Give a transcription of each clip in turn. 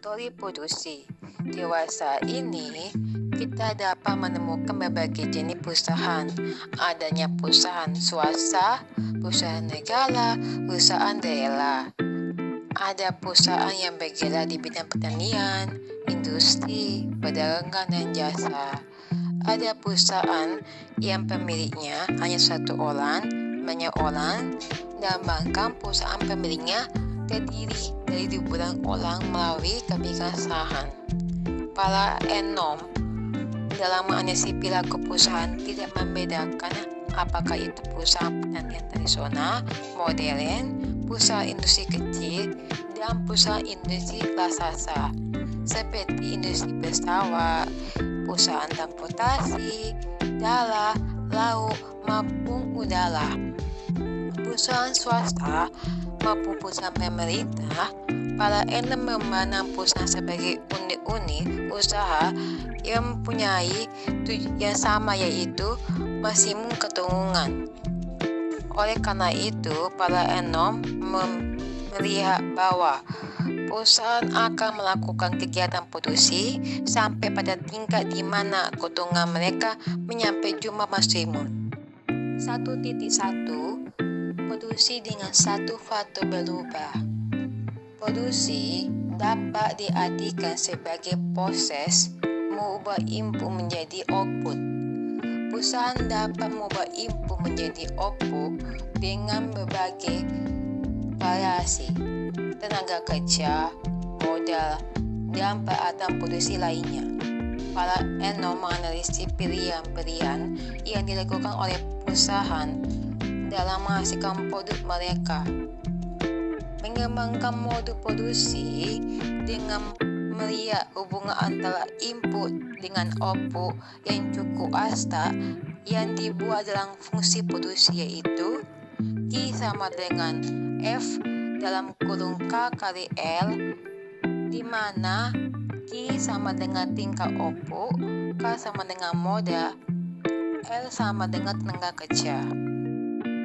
kategori produksi. Dewasa ini, kita dapat menemukan berbagai jenis perusahaan. Adanya perusahaan swasta, perusahaan negara, perusahaan daerah. Ada perusahaan yang bergerak di bidang pertanian, industri, perdagangan, dan jasa. Ada perusahaan yang pemiliknya hanya satu orang, banyak orang, dan bahkan perusahaan pemiliknya terdiri dari ribuan orang melalui kebijaksanaan. Para enom dalam menganalisis perilaku perusahaan tidak membedakan apakah itu perusahaan pertanian tradisional, modern, perusahaan industri kecil, dan perusahaan industri raksasa seperti industri pesawat, perusahaan transportasi, darat, laut, maupun udara. Perusahaan swasta maupun perusahaan pemerintah, para enom memandang perusahaan sebagai unit-unit usaha yang mempunyai tujuan yang sama, yaitu maksimum keuntungan. Oleh karena itu, para enom melihat bahwa perusahaan akan melakukan kegiatan produksi sampai pada tingkat di mana keuntungan mereka mencapai jumlah maksimum. 1.1 Produksi dengan satu faktor berubah. Produksi dapat diartikan sebagai proses mengubah input menjadi output. Perusahaan dapat mengubah input menjadi output dengan berbagai variasi tenaga kerja, modal, dan peralatan produksi lainnya. Para enom menganalisis pilihan-pilihan yang dilakukan oleh perusahaan dalam menghasilkan produk mereka. Mengembangkan modul produksi dengan melihat hubungan antara input dengan output yang cukup abstrak yang dibuat dalam fungsi produksi, yaitu Q sama dengan F dalam kurung K kali L, di mana Q sama dengan tingkat output, K sama dengan modal, L sama dengan tenaga kerja.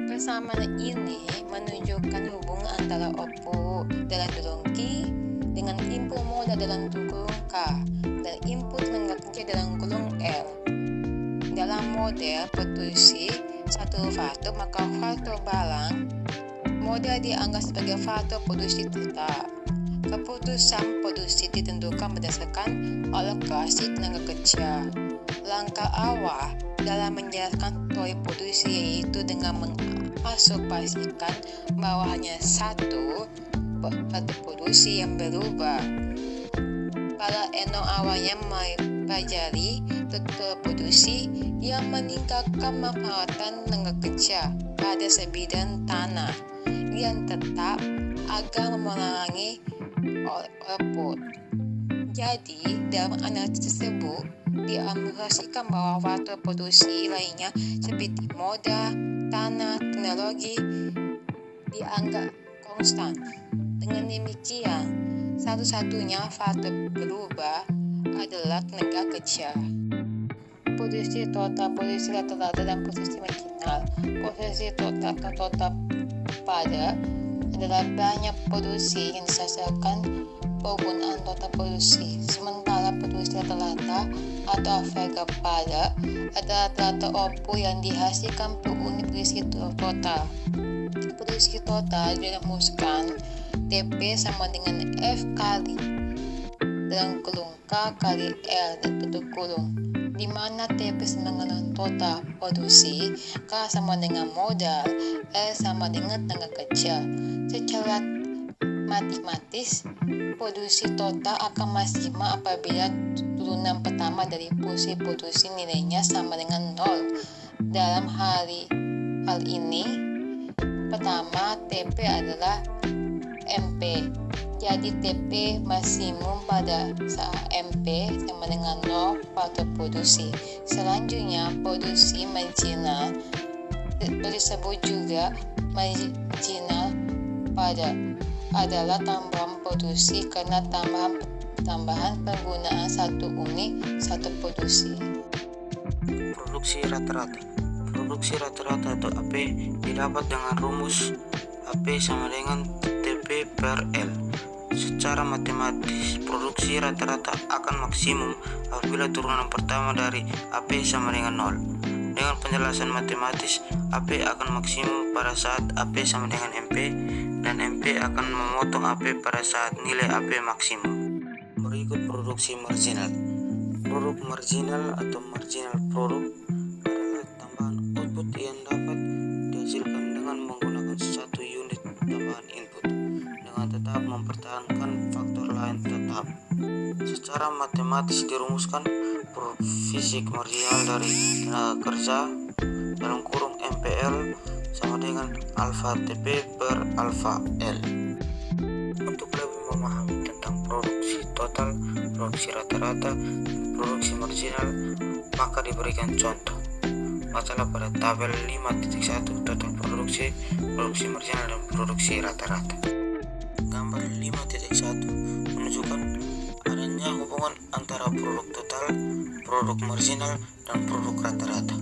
Persamaan ini menunjukkan hubungan antara output dalam kurung Q dengan input modal dalam kurung K dan input tenaga kerja dalam kurung L. Dalam model produksi satu faktor, maka faktor barang modal dianggap sebagai faktor produksi tetap. Keputusan produksi ditentukan berdasarkan alokasi tenaga kerja. Langkah awal dalam menjelaskan teori produksi yaitu dengan mengasumsikan bahwa hanya satu faktor produksi yang berubah. Para enom awalnya mempelajari teori produksi yang meningkatkan manfaatan tenaga kerja pada sebidang tanah yang tetap agar mengurangi output. Jadi, dalam analisis tersebut diasumsikan bahwa faktor produksi lainnya seperti modal, tanah, teknologi dianggap konstan. Dengan demikian, satu-satunya faktor berubah adalah tenaga kerja. Produksi total, produksi rata-rata, dan produksi marginal. Produksi total pada adalah banyak produksi yang diselesaikan penggunaan total produksi, sementara produksi rata-rata atau average pada adalah rata-rata output yang dihasilkan per unit produksi total. Produksi total dirumuskan TP sama dengan F kali dalam kurung K kali L dan tutup kurung, di mana TP sama dengan total produksi, K sama dengan modal, L sama dengan tenaga kerja. Secara matematis, produksi total akan maksimal apabila turunan pertama dari fungsi produksi nilainya sama dengan 0. Dalam hal ini, pertama TP adalah MP. Jadi TP maksimum pada saat MP sama dengan 0 faktor produksi. Selanjutnya, produksi marginal disebut juga marginal pada adalah tambahan produksi karena tambahan penggunaan satu unit satu produksi. Produksi rata-rata. Produksi rata-rata atau AP didapat dengan rumus AP sama dengan TP per L. Secara matematis, produksi rata-rata akan maksimum apabila turunan pertama dari AP sama dengan 0. Dengan penjelasan matematis, AP akan maksimum pada saat AP sama dengan MP, dan MP akan memotong AP pada saat nilai AP maksimum. Berikut produksi marginal. Produk marginal atau marginal produk adalah tambahan output yang dapat dihasilkan dengan menggunakan satu unit tambahan input, dengan tetap mempertahankan faktor lain tetap. Secara matematis dirumuskan produk fisik marginal dari tenaga kerja dalam kurung MPL sama dengan alfa TP per alfa L. Untuk lebih memahami tentang produksi total, produksi rata-rata, dan produksi marginal, maka diberikan contoh. Masalah pada tabel 5.1 total produksi, produksi marginal, dan produksi rata-rata. Gambar 5.1 menunjukkan adanya hubungan antara produk total, produk marginal, dan produk rata-rata.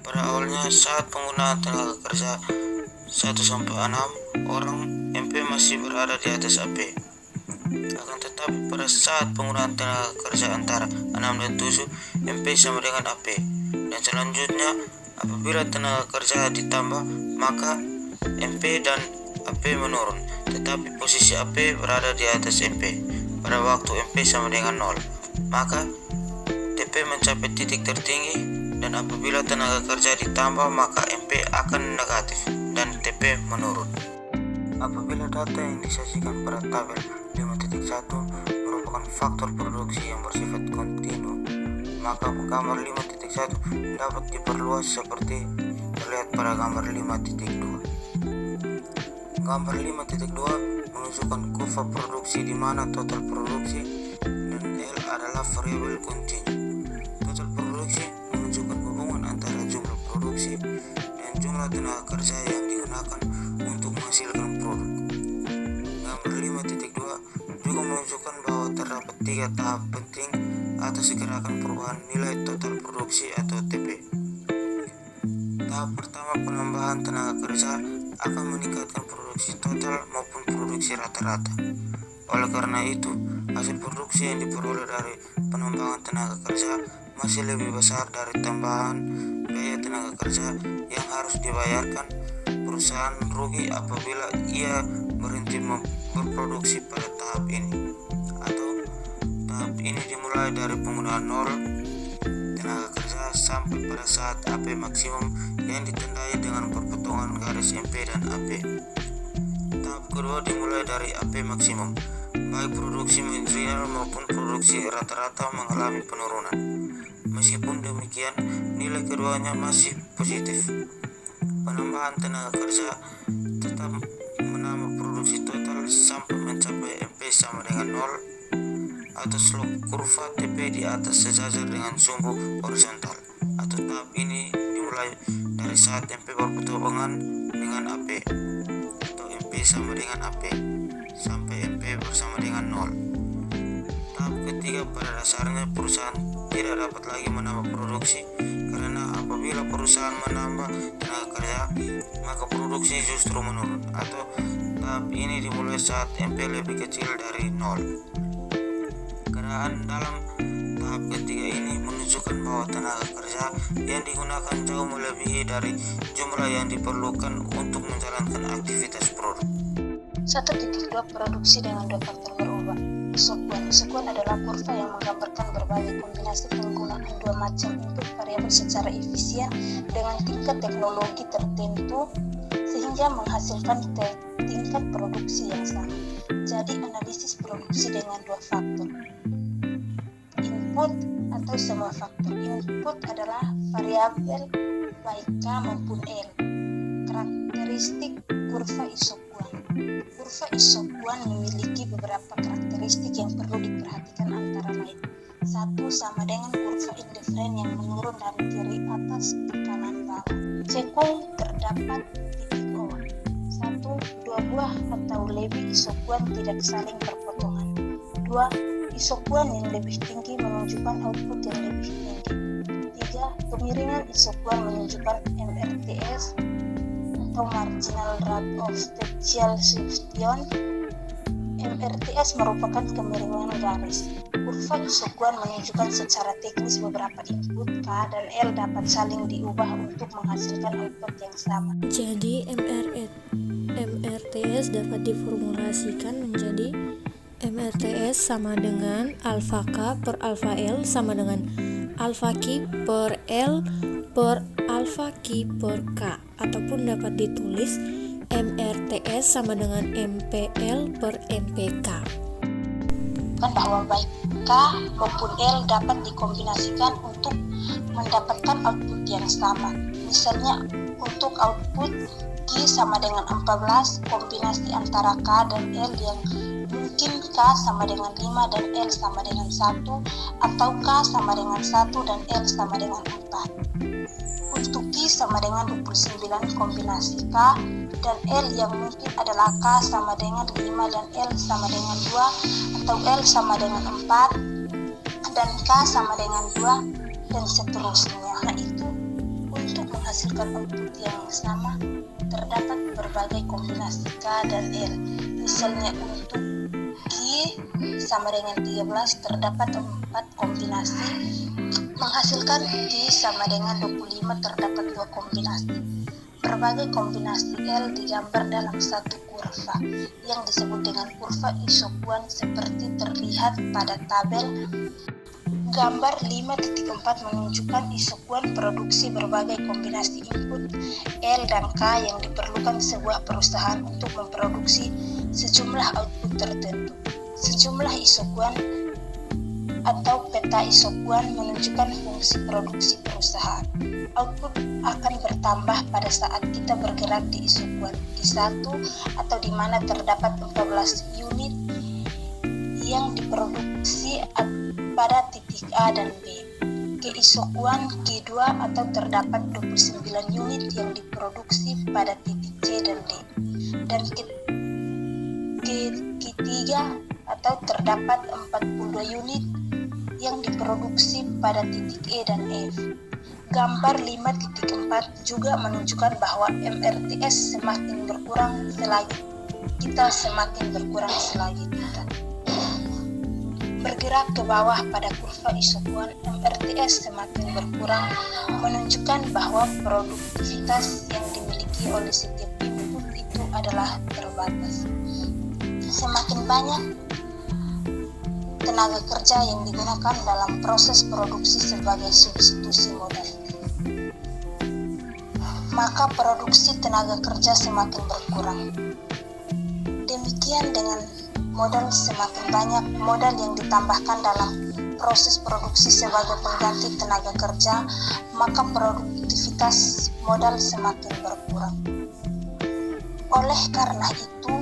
Pada awalnya saat penggunaan tenaga kerja 1-6 orang, MP masih berada di atas AP. Akan tetapi pada saat penggunaan tenaga kerja antara 6 dan 7, MP sama dengan AP. Dan selanjutnya apabila tenaga kerja ditambah, maka MP dan AP menurun, tetapi posisi AP berada di atas MP. Pada waktu MP sama dengan 0, maka TP mencapai titik tertinggi, dan apabila tenaga kerja ditambah, maka MP akan negatif dan TP menurun. Apabila data yang disajikan pada tabel 5.1 merupakan faktor produksi yang bersifat kontinu, maka gambar 5.1 dapat diperluas seperti terlihat pada gambar 5.2. Gambar 5.2 menunjukkan kurva produksi di mana total produksi dan L adalah variabel kontinu. Total produksi menunjukkan hubungan antara jumlah produksi dan jumlah tenaga kerja yang digunakan untuk menghasilkan produk. Gambar 5.2 juga menunjukkan bahwa terdapat 3 tahap penting atas gerakan perubahan nilai total produksi atau TP. Tahap pertama, penambahan tenaga kerja akan meningkatkan produksi total maupun produksi rata-rata. Oleh karena itu, hasil produksi yang diperoleh dari penambahan tenaga kerja masih lebih besar dari tambahan biaya tenaga kerja yang harus dibayarkan. Perusahaan rugi apabila ia berhenti berproduksi pada tahap ini, atau tahap ini dimulai dari penggunaan 0 tenaga kerja sampai pada saat AP maksimum yang ditandai dengan perpotongan garis MP dan AP. Tahap kedua dimulai dari AP maksimum. Baik produksi marginal maupun produksi rata-rata mengalami penurunan. Meskipun demikian, nilai keduanya masih positif. Penambahan tenaga kerja tetap menambah produksi total sampai mencapai MP sama dengan 0, atau slope kurva TP di atas sejajar dengan sumbu horizontal, atau tahap ini dimulai dari saat MP berpotongan dengan AP, atau MP sama dengan AP, sampai MP bersama dengan 0. Tahap ketiga, pada dasarnya perusahaan tidak dapat lagi menambah produksi, karena apabila perusahaan menambah tenaga kerja, maka produksi justru menurun, atau tahap ini dimulai saat MP lebih kecil dari 0. Keadaan dalam tahap ketiga ini menunjukkan bahwa tenaga kerja yang digunakan jauh melebihi dari jumlah yang diperlukan untuk menjalankan aktivitas produk. 1.2 Produksi dengan 2 faktor berubah. Isokuan adalah kurva yang menggambarkan berbagai kombinasi penggunaan 2 macam input variabel secara efisien dengan tingkat teknologi tertentu sehingga menghasilkan tingkat produksi yang sama. Jadi analisis produksi dengan 2 faktor. Input atau semua faktor input adalah variabel baik K maupun L. Karakteristik kurva isokuan. Kurva isokuan memiliki beberapa karakteristik yang perlu diperhatikan, antara lain: 1. Sama dengan kurva indifferent yang menurun dari kiri atas ke kanan bawah. Cekung terdapat titik O. 1. Dua buah atau lebih isokuan tidak saling berpotongan. 2. Isokuan yang lebih tinggi menunjukkan output yang lebih tinggi. 3. Kemiringan isokuan menunjukkan MRTS atau marginal rate of partial substitution. MRTS merupakan kemiringan garis. Kurva isokuan menunjukkan secara teknis beberapa input K dan L dapat saling diubah untuk menghasilkan output yang sama. Jadi MRTS dapat diformulasikan menjadi MRTS sama dengan alfa K per alfa L sama dengan alfa Q per L per alfa Q per K, ataupun dapat ditulis MRTS sama dengan MPL per MPK. Bahwa baik K maupun L dapat dikombinasikan untuk mendapatkan output yang sama. Misalnya untuk output Q sama dengan 14, kombinasi antara K dan L yang mungkin K sama dengan 5 dan L sama dengan 1, atau K sama dengan 1 dan L sama dengan 4. Untuk Q sama dengan 29, kombinasi K dan L yang mungkin adalah K sama dengan 5 dan L sama dengan 2, atau L sama dengan 4 dan K sama dengan 2, dan seterusnya. Nah, itu untuk menghasilkan output yang sama terdapat berbagai kombinasi K dan L. Misalnya untuk Q sama dengan 13 terdapat 4 kombinasi, menghasilkan Q sama dengan 25 terdapat 2 kombinasi. Berbagai kombinasi L digambar dalam satu kurva yang disebut dengan kurva isokuan seperti terlihat pada tabel. Gambar 5.4 menunjukkan isokuan produksi berbagai kombinasi input L dan K yang diperlukan sebuah perusahaan untuk memproduksi sejumlah output tertentu. Sejumlah isokuan atau peta isokuan menunjukkan fungsi produksi perusahaan. Output akan bertambah pada saat kita bergerak di isokuan Q1 atau di mana terdapat 14 unit yang diproduksi pada titik A dan B. Ke isokuan Q2 atau terdapat 29 unit yang diproduksi pada titik C dan D. Dan Q3 atau terdapat 42 unit yang diproduksi pada titik E dan F. Gambar 5.4 juga menunjukkan bahwa MRTS semakin berkurang selagi kita bergerak ke bawah pada kurva isokuan. MRTS semakin berkurang menunjukkan bahwa produktivitas yang dimiliki oleh setiap input itu adalah terbatas. Semakin banyak tenaga kerja yang digunakan dalam proses produksi sebagai substitusi modal, maka produksi tenaga kerja semakin berkurang. Demikian dengan modal, semakin banyak modal yang ditambahkan dalam proses produksi sebagai pengganti tenaga kerja, maka produktivitas modal semakin berkurang. Oleh karena itu,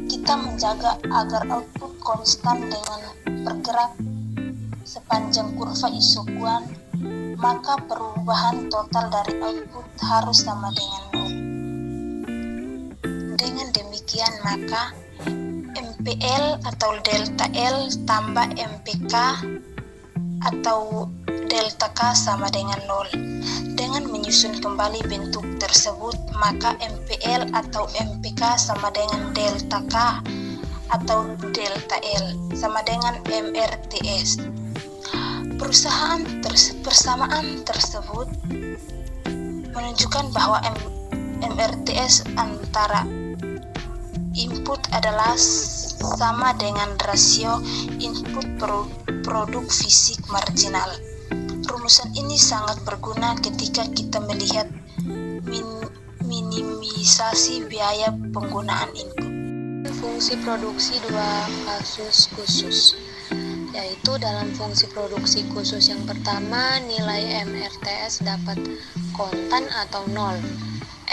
kita menjaga agar output konstan dengan bergerak sepanjang kurva isokuan, maka perubahan total dari output harus sama dengan 0. Dengan demikian, maka MPL atau delta L tambah MPK atau delta K sama dengan 0. Dengan menyusun kembali bentuk tersebut, maka MPL atau MPK sama dengan delta K atau delta L sama dengan MRTS. Persamaan tersebut menunjukkan bahwa MRTS antara input adalah sama dengan rasio input produk fisik marginal. Rumusan ini sangat berguna ketika kita melihat minimisasi biaya penggunaan input. Fungsi produksi dua kasus khusus, yaitu dalam fungsi produksi khusus yang pertama, nilai MRTS dapat kontan atau 0.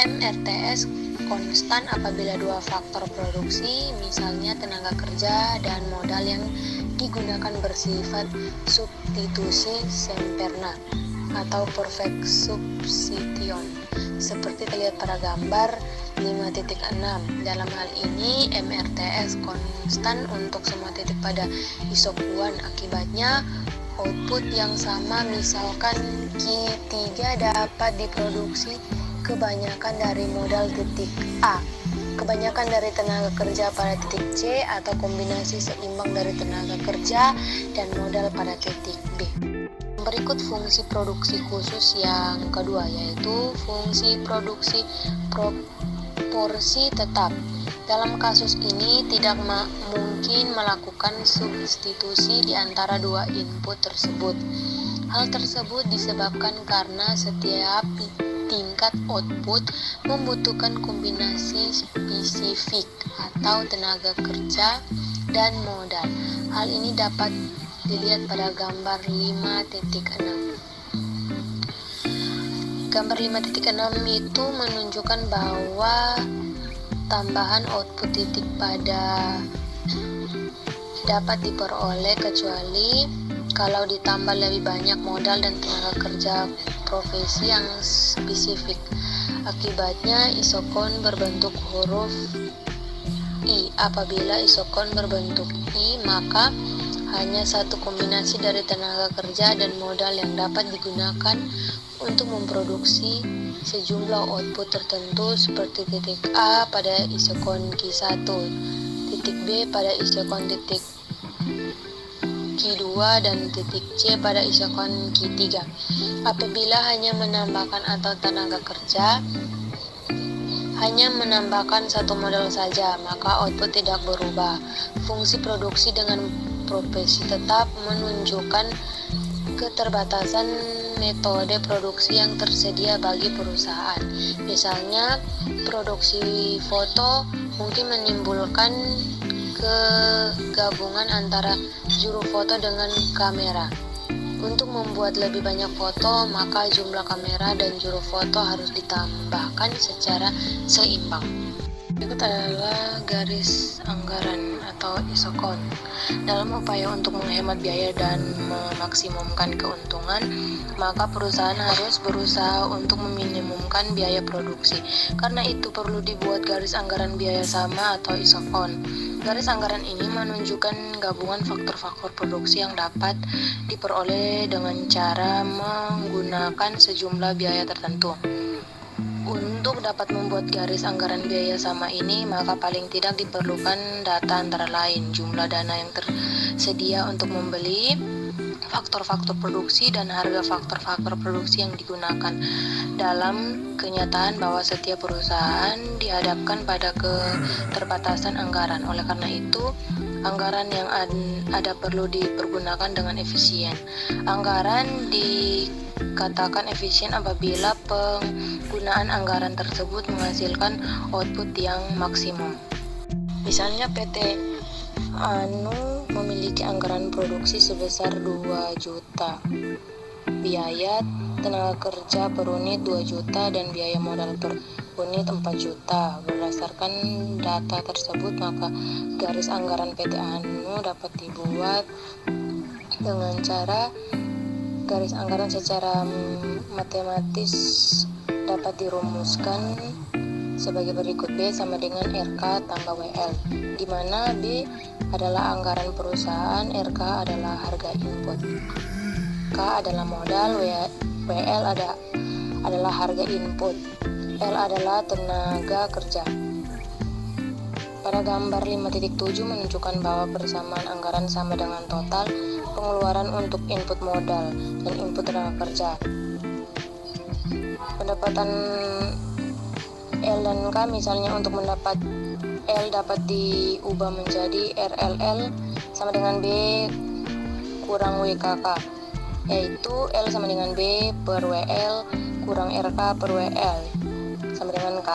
MRTS konstan apabila dua faktor produksi, misalnya tenaga kerja dan modal yang digunakan bersifat substitusi sempurna atau perfect substitution, seperti terlihat pada gambar 5.6. Dalam hal ini MRTS konstan untuk semua titik pada isokuan. Akibatnya output yang sama, misalkan Q3 dapat diproduksi kebanyakan dari modal titik A kebanyakan dari tenaga kerja pada titik C atau kombinasi seimbang dari tenaga kerja dan modal pada titik B. Berikut fungsi produksi khusus yang kedua, yaitu fungsi produksi proporsi tetap. Dalam kasus ini tidak mungkin melakukan substitusi di antara dua input tersebut. Hal tersebut disebabkan karena setiap tingkat output membutuhkan kombinasi spesifik atau tenaga kerja dan modal. Hal ini dapat dilihat pada gambar 5.6. Gambar 5.6 itu menunjukkan bahwa tambahan output titik pada dapat diperoleh kecuali kalau ditambah lebih banyak modal dan tenaga kerja profesi yang spesifik. Akibatnya isokon berbentuk huruf I. Apabila isokon berbentuk I, maka hanya satu kombinasi dari tenaga kerja dan modal yang dapat digunakan untuk memproduksi sejumlah output tertentu seperti titik A pada isokon Q1, titik B pada isokon titik Q2 dan titik C pada isokon Q3. Apabila hanya menambahkan atau tenaga kerja hanya menambahkan satu modal saja, maka output tidak berubah. Fungsi produksi dengan proporsi tetap menunjukkan keterbatasan metode produksi yang tersedia bagi perusahaan. Misalnya, produksi foto mungkin menimbulkan kegabungan antara juru foto dengan kamera. Untuk membuat lebih banyak foto, maka jumlah kamera dan juru foto harus ditambahkan secara seimbang. Berikut adalah garis anggaran atau isokon. Dalam upaya untuk menghemat biaya dan memaksimumkan keuntungan, maka perusahaan harus berusaha untuk meminimumkan biaya produksi. Karena itu perlu dibuat garis anggaran biaya sama atau isokon. Garis anggaran ini menunjukkan gabungan faktor-faktor produksi yang dapat diperoleh dengan cara menggunakan sejumlah biaya tertentu. Untuk dapat membuat garis anggaran biaya sama ini, maka paling tidak diperlukan data antara lain jumlah dana yang tersedia untuk membeli, faktor-faktor produksi, dan harga faktor-faktor produksi yang digunakan. Dalam kenyataan bahwa setiap perusahaan dihadapkan pada keterbatasan anggaran. Oleh karena itu, anggaran yang ada perlu dipergunakan dengan efisien. Anggaran dikatakan efisien apabila penggunaan anggaran tersebut menghasilkan output yang maksimum. Misalnya PT Anu memiliki anggaran produksi sebesar 2 juta, biaya tenaga kerja per unit 2 juta, dan biaya modal per unit 4 juta. Berdasarkan data tersebut, maka garis anggaran PT Anu dapat dibuat dengan cara garis anggaran secara matematis dapat dirumuskan sebagai berikut. B sama dengan RK tambah WL, di mana B adalah anggaran perusahaan, RK adalah harga input, K adalah modal, WL adalah harga input, L adalah tenaga kerja. Pada gambar 5.7 menunjukkan bahwa persamaan anggaran sama dengan total pengeluaran untuk input modal dan input tenaga kerja. Pendapatan L dan K misalnya untuk mendapat L dapat diubah menjadi RLL sama dengan B kurang WKK, yaitu L sama dengan B per WL kurang RK per WL sama dengan K.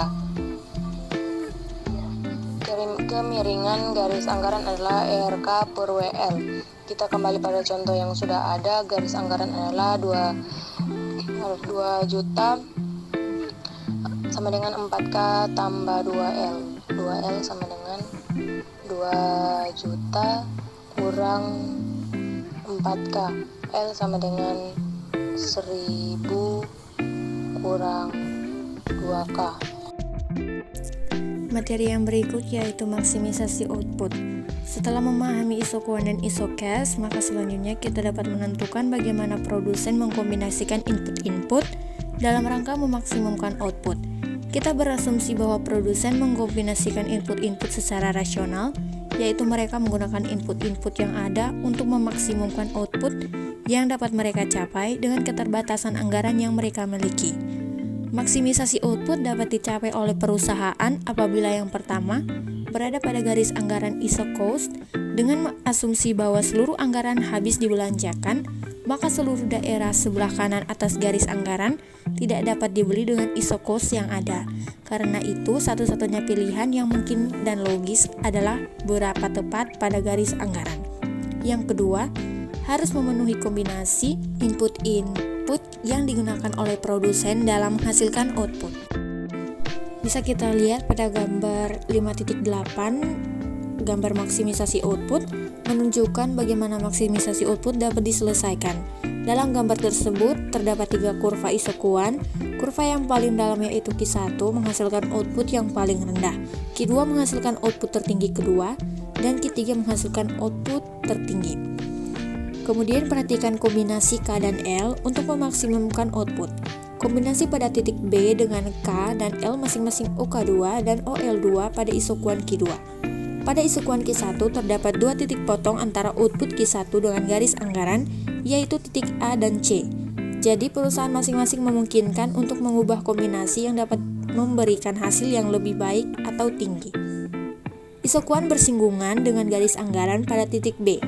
Kemiringan garis anggaran adalah RK per WL. Kita kembali pada contoh yang sudah ada. Garis anggaran adalah 2 juta sama dengan 4K tambah 2L. 2L sama dengan 2 juta kurang 4K. L sama dengan 1000 kurang 2K. Materi yang berikut yaitu maksimisasi output. Setelah memahami isokon dan isocast, maka selanjutnya kita dapat menentukan bagaimana produsen mengkombinasikan input-input dalam rangka memaksimumkan output. Kita berasumsi bahwa produsen mengkombinasikan input-input secara rasional, yaitu mereka menggunakan input-input yang ada untuk memaksimumkan output yang dapat mereka capai dengan keterbatasan anggaran yang mereka miliki. Maksimisasi output dapat dicapai oleh perusahaan apabila yang pertama berada pada garis anggaran ISO cost dengan asumsi bahwa seluruh anggaran habis dibelanjakan, maka seluruh daerah sebelah kanan atas garis anggaran tidak dapat dibeli dengan ISO cost yang ada. Karena itu, satu-satunya pilihan yang mungkin dan logis adalah berapa tepat pada garis anggaran. Yang kedua, harus memenuhi kombinasi input-input yang digunakan oleh produsen dalam menghasilkan output. Bisa kita lihat pada gambar 5.8, gambar maksimisasi output menunjukkan bagaimana maksimisasi output dapat diselesaikan. Dalam gambar tersebut terdapat 3 kurva isokuan. Kurva yang paling dalam yaitu Q1 menghasilkan output yang paling rendah, Q2 menghasilkan output tertinggi kedua, dan Q3 menghasilkan output tertinggi. Kemudian perhatikan kombinasi K dan L untuk memaksimumkan output. Kombinasi pada titik B dengan K dan L masing-masing OK2 dan OL2 pada isokuan Q2. Pada isokuan Q1 terdapat 2 titik potong antara output Q1 dengan garis anggaran, yaitu titik A dan C. Jadi perusahaan masing-masing memungkinkan untuk mengubah kombinasi yang dapat memberikan hasil yang lebih baik atau tinggi. Isokuan bersinggungan dengan garis anggaran pada titik B.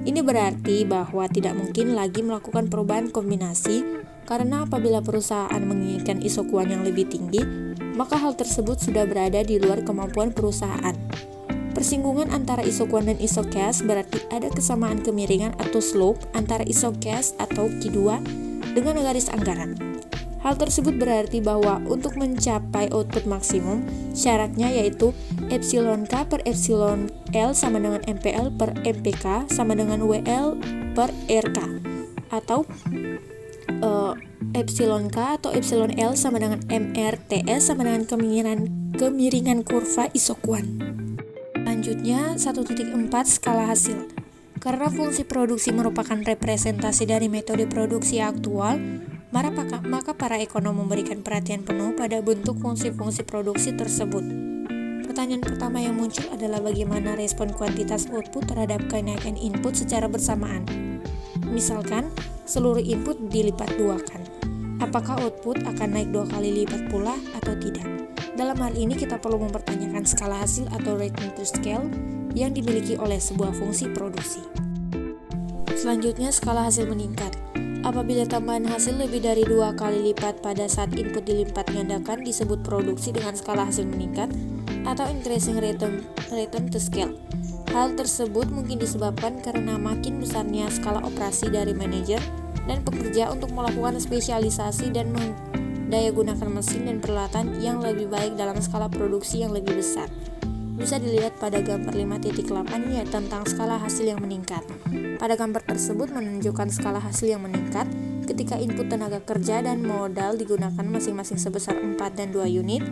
Ini berarti bahwa tidak mungkin lagi melakukan perubahan kombinasi, karena apabila perusahaan menginginkan isokuan yang lebih tinggi, maka hal tersebut sudah berada di luar kemampuan perusahaan. Persinggungan antara isokuan dan isocast berarti ada kesamaan kemiringan atau slope antara isocast atau Q2 dengan garis anggaran. Hal tersebut berarti bahwa untuk mencapai output maksimum, syaratnya yaitu epsilon K per epsilon L sama dengan MPL per MPK sama dengan WL per RK, atau epsilon K atau epsilon L sama dengan MRTS sama dengan kemiringan kurva isokuan. Selanjutnya 1.4 skala hasil. Karena fungsi produksi merupakan representasi dari metode produksi aktual, maka para ekonom memberikan perhatian penuh pada bentuk fungsi-fungsi produksi tersebut. Pertanyaan pertama yang muncul adalah bagaimana respon kuantitas output terhadap kenaikan input secara bersamaan. Misalkan, seluruh input dilipat 2 kan. Apakah output akan naik 2 kali lipat pula atau tidak? Dalam hal ini kita perlu mempertanyakan skala hasil atau return to scale yang dimiliki oleh sebuah fungsi produksi. Selanjutnya, skala hasil meningkat. Apabila tambahan hasil lebih dari 2 kali lipat pada saat input dilipat gandakan disebut produksi dengan skala hasil meningkat atau increasing return to scale. Hal tersebut mungkin disebabkan karena makin besarnya skala operasi dari manajer dan pekerja untuk melakukan spesialisasi dan daya gunakan mesin dan peralatan yang lebih baik dalam skala produksi yang lebih besar. Bisa dilihat pada gambar 5.8 yaitu tentang skala hasil yang meningkat. Pada gambar tersebut menunjukkan skala hasil yang meningkat ketika input tenaga kerja dan modal digunakan masing-masing sebesar 4 dan 2 unit,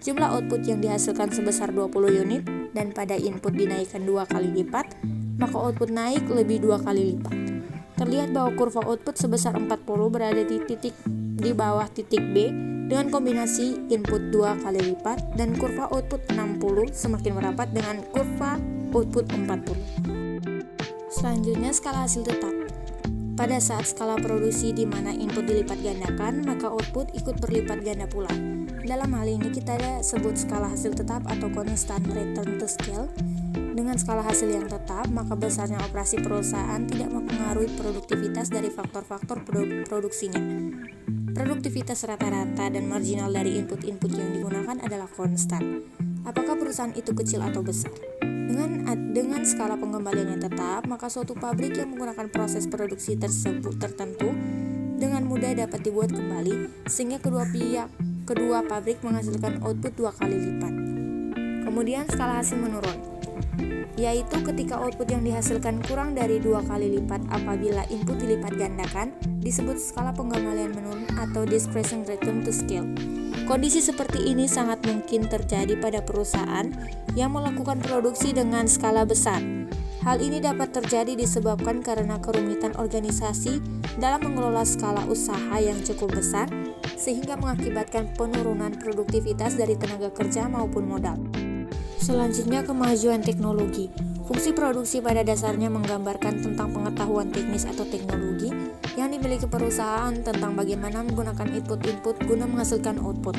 jumlah output yang dihasilkan sebesar 20 unit, dan pada input dinaikkan 2 kali lipat, maka output naik lebih 2 kali lipat. Terlihat bahwa kurva output sebesar 40 berada di bawah titik B dengan kombinasi input 2 kali lipat, dan kurva output 60 semakin merapat dengan kurva output 40. Selanjutnya, skala hasil tetap. Pada saat skala produksi di mana input dilipat gandakan, maka output ikut berlipat ganda pula. Dalam hal ini kita sebut skala hasil tetap atau constant return to scale. Dengan skala hasil yang tetap, maka besarnya operasi perusahaan tidak mempengaruhi produktivitas dari faktor-faktor produksinya. Produktivitas rata-rata dan marginal dari input-input yang digunakan adalah konstan. Apakah perusahaan itu kecil atau besar? Dengan skala pengembalian yang tetap, maka suatu pabrik yang menggunakan proses produksi tersebut tertentu dengan mudah dapat dibuat kembali, sehingga kedua pabrik menghasilkan output 2 kali lipat. Kemudian skala hasil menurun, yaitu ketika output yang dihasilkan kurang dari 2 kali lipat apabila input dilipat gandakan, disebut skala pengembalian menurun atau decreasing return to scale. Kondisi seperti ini sangat mungkin terjadi pada perusahaan yang melakukan produksi dengan skala besar. Hal ini dapat terjadi disebabkan karena kerumitan organisasi dalam mengelola skala usaha yang cukup besar, sehingga mengakibatkan penurunan produktivitas dari tenaga kerja maupun modal. Selanjutnya, kemajuan teknologi. Fungsi produksi pada dasarnya menggambarkan tentang pengetahuan teknis atau teknologi yang dimiliki perusahaan tentang bagaimana menggunakan input-input guna menghasilkan output.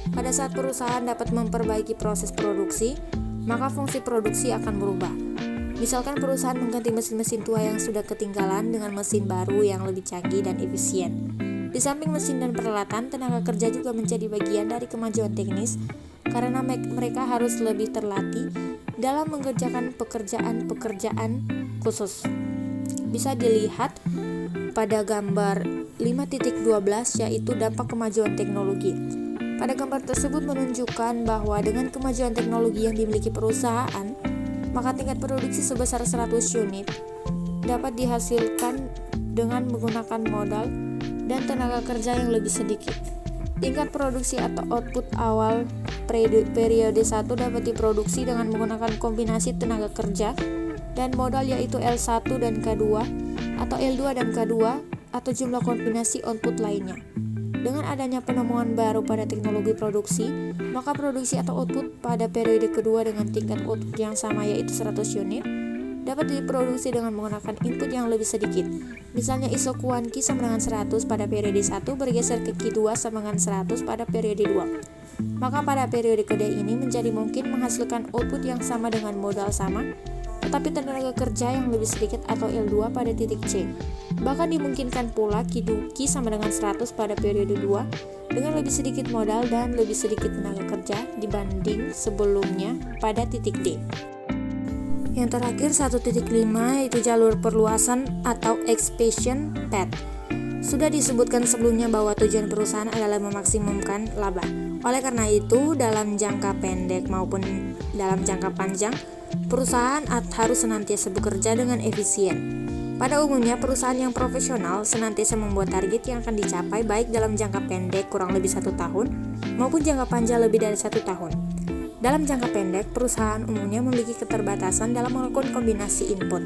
Pada saat perusahaan dapat memperbaiki proses produksi, maka fungsi produksi akan berubah. Misalkan perusahaan mengganti mesin-mesin tua yang sudah ketinggalan dengan mesin baru yang lebih canggih dan efisien. Di samping mesin dan peralatan, tenaga kerja juga menjadi bagian dari kemajuan teknis karena mereka harus lebih terlatih dalam mengerjakan pekerjaan-pekerjaan khusus. Bisa dilihat pada gambar 5.12 yaitu dampak kemajuan teknologi. Pada gambar tersebut menunjukkan bahwa dengan kemajuan teknologi yang dimiliki perusahaan, maka tingkat produksi sebesar 100 unit dapat dihasilkan dengan menggunakan modal dan tenaga kerja yang lebih sedikit. Tingkat produksi atau output awal periode 1 dapat diproduksi dengan menggunakan kombinasi tenaga kerja dan modal yaitu L1 dan K2 atau L2 dan K2 atau jumlah kombinasi output lainnya. Dengan adanya penemuan baru pada teknologi produksi, maka produksi atau output pada periode kedua dengan tingkat output yang sama yaitu 100 unit dapat diproduksi dengan menggunakan input yang lebih sedikit. Misalnya ISO Q1 sama dengan 100 pada periode 1 bergeser ke Q2 sama dengan 100 pada periode 2. Maka pada periode kedua ini menjadi mungkin menghasilkan output yang sama dengan modal sama, tetapi tenaga kerja yang lebih sedikit atau L2 pada titik C. Bahkan dimungkinkan pula Q sama dengan 100 pada periode 2 dengan lebih sedikit modal dan lebih sedikit tenaga kerja dibanding sebelumnya pada titik D. Yang terakhir 1.5 yaitu jalur perluasan atau expansion path. Sudah disebutkan sebelumnya bahwa tujuan perusahaan adalah memaksimumkan laba. Oleh karena itu, dalam jangka pendek maupun dalam jangka panjang, perusahaan harus senantiasa bekerja dengan efisien. Pada umumnya, perusahaan yang profesional senantiasa membuat target yang akan dicapai baik dalam jangka pendek kurang lebih 1 tahun maupun jangka panjang lebih dari 1 tahun. Dalam jangka pendek, perusahaan umumnya memiliki keterbatasan dalam melakukan kombinasi input.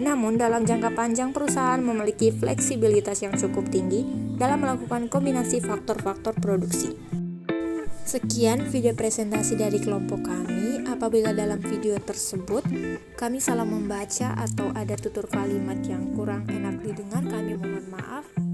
Namun, dalam jangka panjang, perusahaan memiliki fleksibilitas yang cukup tinggi dalam melakukan kombinasi faktor-faktor produksi. Sekian video presentasi dari kelompok kami. Apabila dalam video tersebut kami salah membaca atau ada tutur kalimat yang kurang enak didengar, kami mohon maaf.